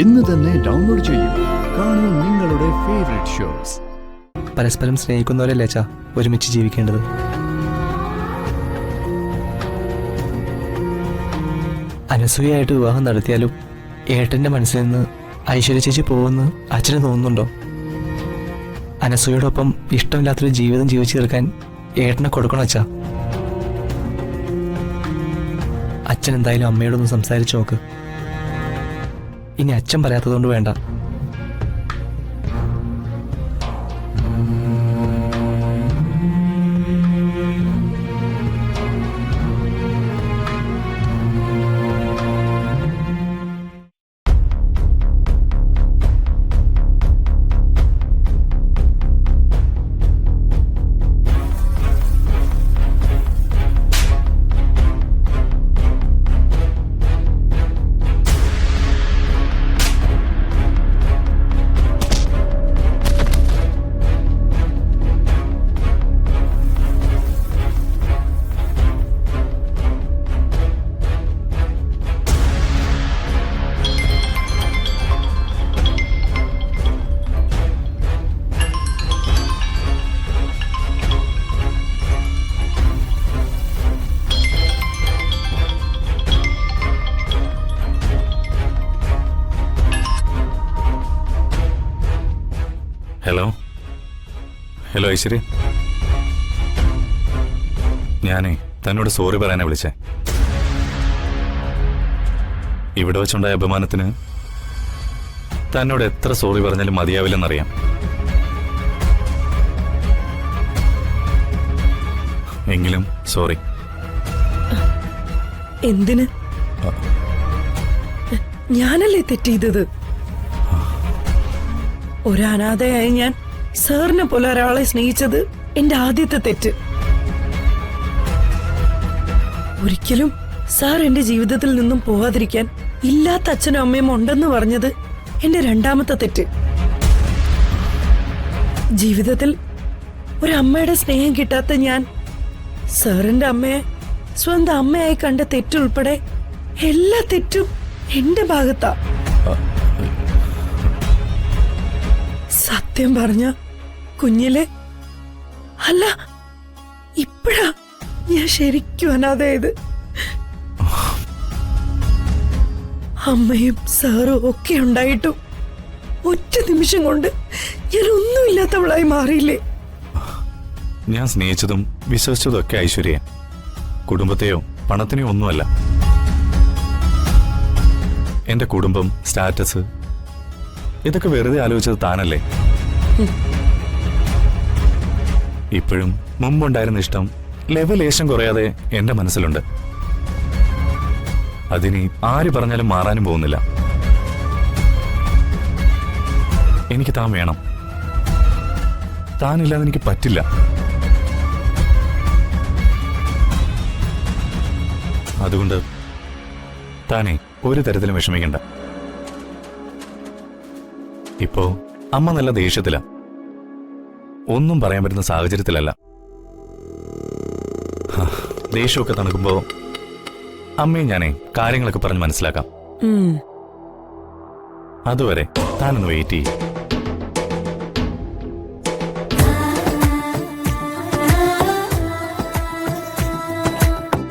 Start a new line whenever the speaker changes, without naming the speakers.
ഇന്ന് തന്നെ ഡൗൺലോഡ് ചെയ്യൂ. കാണൂ നിങ്ങളുടെ ഫേവറേറ്റ് ഷോസ്.
പരസ്പരം സ്നേഹിക്കുന്നവരല്ലേ അച്ഛാ ഒരുമിച്ച് ജീവിക്കേണ്ടത്. അനസൂയായിട്ട് വിവാഹം നടത്തിയാലും ഏട്ടൻ്റെ മനസ്സിൽ നിന്ന് ഐശ്വര്യ ചേച്ചി പോകുമെന്ന് അച്ഛന് തോന്നുന്നുണ്ടോ? അനസൂയോടൊപ്പം ഇഷ്ടമില്ലാത്തൊരു ജീവിതം ജീവിച്ചു തീർക്കാൻ ഏട്ടനെ കൊടുക്കണം അച്ഛാ. അച്ഛൻ എന്തായാലും അമ്മയോടൊന്ന് സംസാരിച്ചു നോക്ക്. ഇനി അച്ഛൻ പറയാത്തതുകൊണ്ട് വേണ്ട.
ഹലോ ഐശ്വര്യ, ഞാനേ തന്നോട് സോറി പറയാനാ വിളിച്ചേ. ഇവിടെ വെച്ചുണ്ടായ അപമാനത്തിന് തന്നോട് എത്ര സോറി പറഞ്ഞാലും മതിയാവില്ലെന്നറിയാം. എങ്കിലും സോറി.
എന്തിന്? ഞാനല്ലേ തെറ്റ് ചെയ്തത്? ഒരു അനാഥയായി ഞാൻ സാറിനെ പോലെ ഒരാളെ സ്നേഹിച്ചത് എന്റെ ആദ്യത്തെ തെറ്റ്. ഒരിക്കലും സാർ എന്റെ ജീവിതത്തിൽ നിന്നും പോവാതിരിക്കാൻ ഇല്ലാത്ത അച്ഛനും അമ്മയും ഉണ്ടെന്ന് പറഞ്ഞത് എന്റെ രണ്ടാമത്തെ തെറ്റ്. ജീവിതത്തിൽ ഒരമ്മയുടെ സ്നേഹം കിട്ടാത്ത ഞാൻ സാറിന്റെ അമ്മയെ സ്വന്തം അമ്മയായി കണ്ട തെറ്റുൾപ്പെടെ എല്ലാ തെറ്റും എന്റെ ഭാഗത്താ. സത്യം പറഞ്ഞ കുഞ്ഞിലെ അല്ല, ഇപ്പഴാ ഞാൻ ശരിക്കും അനാഥയായത്. അമ്മയും സാറും ഒക്കെ ഉണ്ടായിട്ടും ഒറ്റ നിമിഷം കൊണ്ട് ഞാൻ ഒന്നുമില്ലാത്തവളായി മാറിയില്ലേ?
ഞാൻ സ്നേഹിച്ചതും വിശ്വസിച്ചതും ഒക്കെ ഐശ്വര്യ, കുടുംബത്തെയോ പണത്തിനെയോ ഒന്നുമല്ല. എന്റെ കുടുംബം, സ്റ്റാറ്റസ്, ഇതൊക്കെ വെറുതെ ആലോചിച്ചത് താനല്ലേ. ഇപ്പോഴും മുമ്പുണ്ടായിരുന്ന ഇഷ്ടം ലെവലേശം കുറയാതെ എന്റെ മനസ്സിലുണ്ട്. അതിനി ആര് പറഞ്ഞാലും മാറാനും പോകുന്നില്ല. എനിക്ക് താൻ വേണം. താനില്ലാതെ എനിക്ക് പറ്റില്ല. അതുകൊണ്ട് താനേ ഒരു തരത്തിലും വിഷമിക്കണ്ട. ഇപ്പോ അമ്മ നല്ല ദേഷ്യത്തില, ഒന്നും പറയാൻ പറ്റുന്ന സാഹചര്യത്തിലല്ല. ദേഷ്യമൊക്കെ തണുക്കുമ്പോ അമ്മയും ഞാനേ കാര്യങ്ങളൊക്കെ പറഞ്ഞ് മനസ്സിലാക്കാം. അതുവരെ താനൊന്ന് വെയിറ്റ് ചെയ്യും.